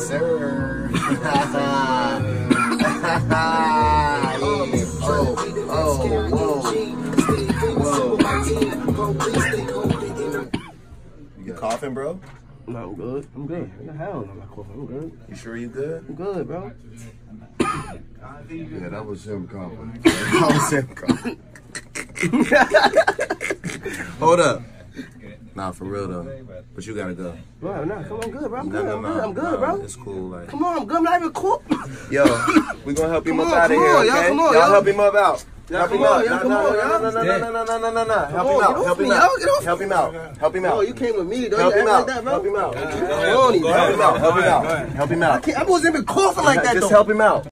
sir. You coughing, bro? No, I'm good. I'm good. Hell no, I'm not coughing. I'm good. You sure you good? I'm good, bro. Yeah, that was him coughing. That was him coughing. Hold up. Nah, for real though. But you gotta go. Bro, nah, come on, I'm good, bro. I'm No, good. no, no, I'm good, bro. It's cool. Like, Come on, I'm good. I'm not even cool. yo, we gonna help him up out of come here, on, y'all, okay? come on, Y'all y'all. help him up out. Help him out. y'all, come on, y'all. No. Help him out. Help him get out. off me, Help y'all, get off. Help him out. Help him Bro, out. you came with me, though. Help You him act out. like that, bro. Help him out. Help Help him out. Help him out. Help him out. I wasn't even coughing like that, Just though. help him out.